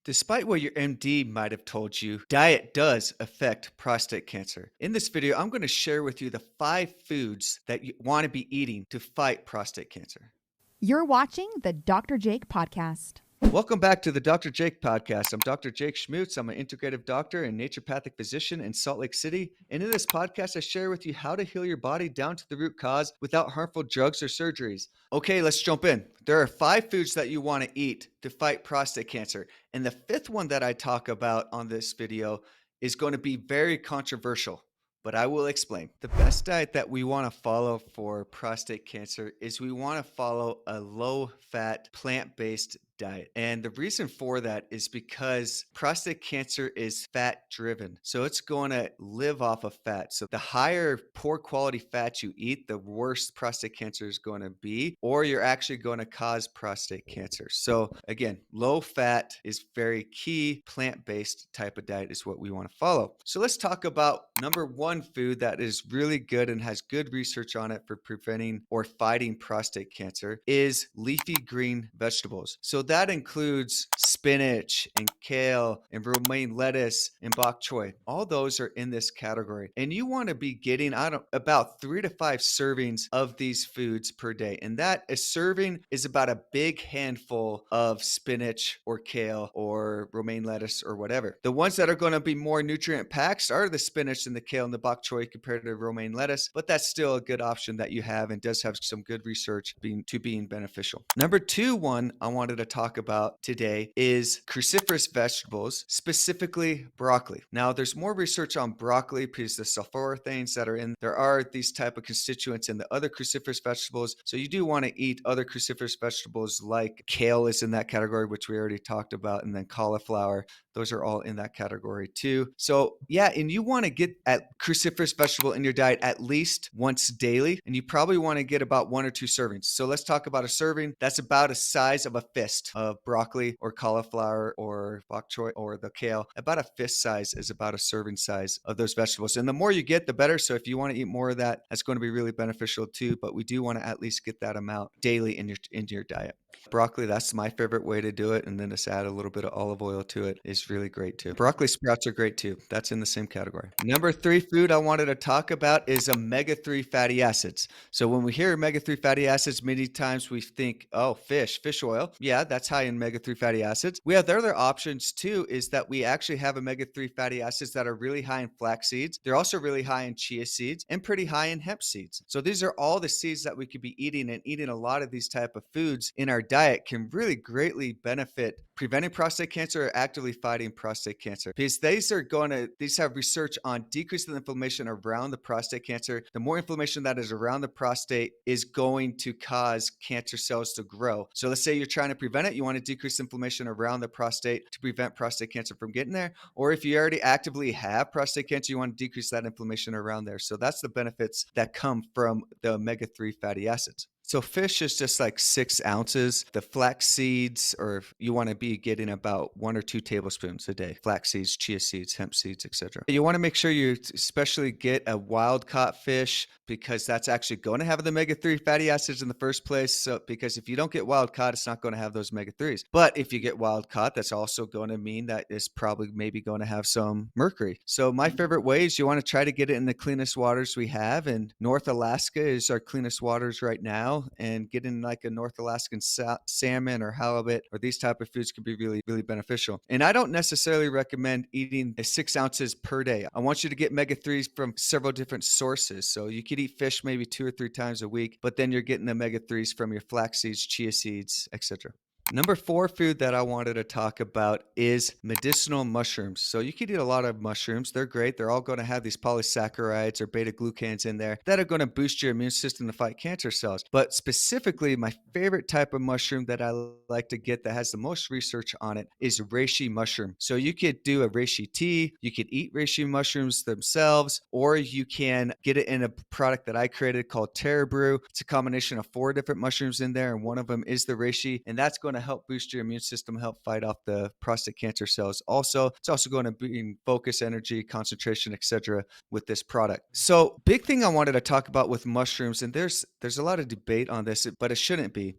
Despite what your MD might have told you, diet does affect prostate cancer. In this video, I'm going to share with you the 5 foods that you want to be eating to fight prostate cancer. You're watching the Dr. Jake podcast. Welcome back to the Dr. Jake podcast. I'm Dr. Jake Schmutz. I'm an integrative doctor and naturopathic physician in Salt Lake City. And in this podcast, I share with you how to heal your body down to the root cause without harmful drugs or surgeries. Okay, let's jump in. There are 5 foods that you want to eat to fight prostate cancer. And the 5th one that I talk about on this video is going to be very controversial, but I will explain. The best diet that we want to follow for prostate cancer is we want to follow a low-fat, plant-based diet. And the reason for that is because prostate cancer is fat driven. So it's going to live off of fat. So the higher poor quality fat you eat, the worse prostate cancer is going to be, or you're actually going to cause prostate cancer. So again, low fat is very key. Plant-based type of diet is what we want to follow. So let's talk about number 1 food that is really good and has good research on it for preventing or fighting prostate cancer is leafy green vegetables. So that includes spinach and kale and romaine lettuce and bok choy. All those are in this category. And you want to be getting about 3 to 5 servings of these foods per day. And that a serving is about a big handful of spinach or kale or romaine lettuce or whatever. The ones that are going to be more nutrient packed are the spinach and the kale and the bok choy compared to romaine lettuce, but that's still a good option that you have and does have some good research being beneficial. Number 2 one I wanted to talk about today is cruciferous vegetables, specifically broccoli. Now, there's more research on broccoli because the sulforaphane that are in there are these type of constituents in the other cruciferous vegetables. So you do want to eat other cruciferous vegetables like kale is in that category, which we already talked about, and then cauliflower. Those are all in that category too. So yeah, and you want to get at cruciferous vegetable in your diet at least once daily, and you probably want to get about 1 or 2 servings. So let's talk about a serving. That's about a size of a fist of broccoli or cauliflower or bok choy or the kale. About a fist size is about a serving size of those vegetables. And the more you get, the better. So if you want to eat more of that, that's going to be really beneficial too. But we do want to at least get that amount daily in your diet. Broccoli, that's my favorite way to do it. And then just add a little bit of olive oil to it is really great too. Broccoli sprouts are great too. That's in the same category. Number 3 food I wanted to talk about is omega-3 fatty acids. So when we hear omega-3 fatty acids, many times we think, oh, fish oil. Yeah, that's high in omega-3 fatty acids. We have the other options too, is that we actually have omega-3 fatty acids that are really high in flax seeds. They're also really high in chia seeds and pretty high in hemp seeds. So these are all the seeds that we could be eating, and eating a lot of these type of foods in our diet can really greatly benefit preventing prostate cancer or actively fighting prostate cancer, because these have research on decreasing the inflammation around the prostate cancer. The more inflammation that is around the prostate is going to cause cancer cells to grow. So let's say you're trying to prevent it, you want to decrease inflammation around the prostate to prevent prostate cancer from getting there. Or if you already actively have prostate cancer, you want to decrease that inflammation around there. So that's the benefits that come from the omega-3 fatty acids. So fish is just like 6 ounces. The flax seeds, or you want to be getting about 1 or 2 tablespoons a day. Flax seeds, chia seeds, hemp seeds, etc. You want to make sure you especially get a wild caught fish, because that's actually going to have the omega-3 fatty acids in the first place. So because if you don't get wild caught, it's not going to have those omega-3s. But if you get wild caught, that's also going to mean that it's probably maybe going to have some mercury. So my favorite way is you want to try to get it in the cleanest waters we have. And North Alaska is our cleanest waters right now. And getting like a North Alaskan salmon or halibut or these type of foods can be really, really beneficial. And I don't necessarily recommend eating 6 ounces per day. I want you to get omega-3s from several different sources. So you could eat fish maybe 2 or 3 times a week, but then you're getting omega-3s from your flax seeds, chia seeds, etc. Number 4 food that I wanted to talk about is medicinal mushrooms. So you could eat a lot of mushrooms. They're great. They're all going to have these polysaccharides or beta glucans in there that are going to boost your immune system to fight cancer cells. But specifically, my favorite type of mushroom that I like to get that has the most research on it is reishi mushroom. So you could do a reishi tea. You could eat reishi mushrooms themselves, or you can get it in a product that I created called Terra Brew. It's a combination of 4 different mushrooms in there, and one of them is the reishi, and that's going to to help boost your immune system, help fight off the prostate cancer cells. Also, it's also going to bring focus, energy, concentration, etc. with this product. So, big thing I wanted to talk about with mushrooms, and there's a lot of debate on this, but it shouldn't be,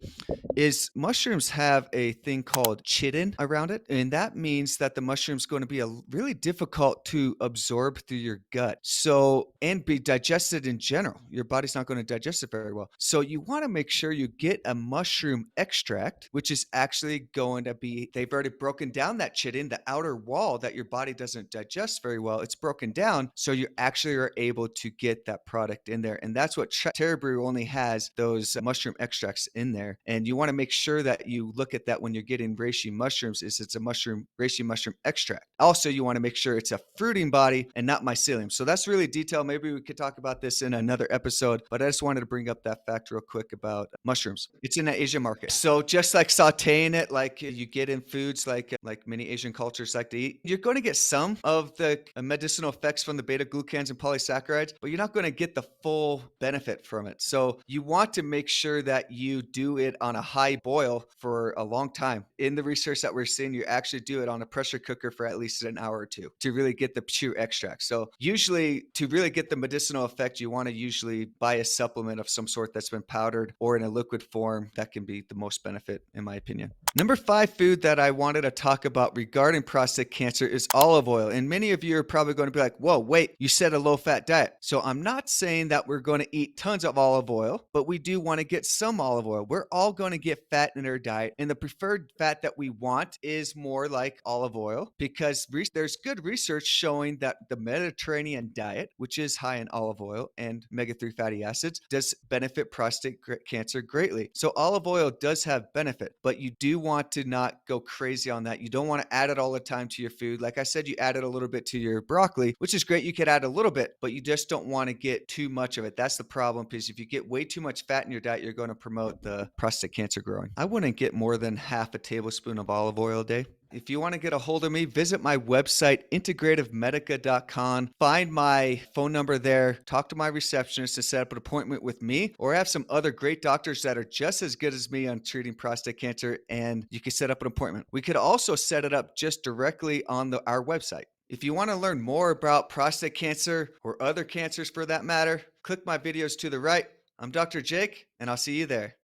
is mushrooms have a thing called chitin around it, and that means that the mushroom's going to be really difficult to absorb through your gut. So, and be digested in general. Your body's not going to digest it very well. So, you want to make sure you get a mushroom extract, which is actually going to be, they've already broken down that chitin, the outer wall that your body doesn't digest very well. It's broken down. So, you actually are able to get that product in there. And that's what Terra Brew only has, those mushroom extracts in there. And you want to make sure that you look at that when you're getting reishi mushrooms, is it's a reishi mushroom extract. Also, you want to make sure it's a fruiting body and not mycelium. So that's really detailed. Maybe we could talk about this in another episode, but I just wanted to bring up that fact real quick about mushrooms. It's in the Asian market. So just like sauteing it, like you get in foods like many Asian cultures like to eat, you're going to get some of the medicinal effects from the beta glucans and polysaccharides, but you're not going to get the full benefit from it. So you want to make sure that you do it on a high boil for a long time. In the research that we're seeing, you actually do it on a pressure cooker for at least an hour or two to really get the pure extract. So usually to really get the medicinal effect, you want to usually buy a supplement of some sort that's been powdered or in a liquid form. That can be the most benefit, in my opinion. Number 5 food that I wanted to talk about regarding prostate cancer is olive oil. And many of you are probably going to be like, whoa, wait, you said a low-fat diet. So I'm not saying that we're going to eat tons of olive oil, but we do want to get some olive oil. We're all going to get fat in our diet. And the preferred fat that we want is more like olive oil, because there's good research showing that the Mediterranean diet, which is high in olive oil and omega-3 fatty acids, does benefit prostate cancer greatly. So olive oil does have benefit, but you do want to not go crazy on that. You don't want to add it all the time to your food. Like I said, you add it a little bit to your broccoli, which is great. You could add a little bit, but you just don't want to get too much of it. That's the problem, because if you get way too much fat in your diet, you're going to promote the prostate cancer growing. I wouldn't get more than half a tablespoon of olive oil a day. If you want to get a hold of me, visit my website, integrativemedica.com. Find my phone number there. Talk to my receptionist to set up an appointment with me, or I have some other great doctors that are just as good as me on treating prostate cancer, and you can set up an appointment. We could also set it up just directly on our website. If you want to learn more about prostate cancer or other cancers for that matter, click my videos to the right. I'm Dr. Jake, and I'll see you there.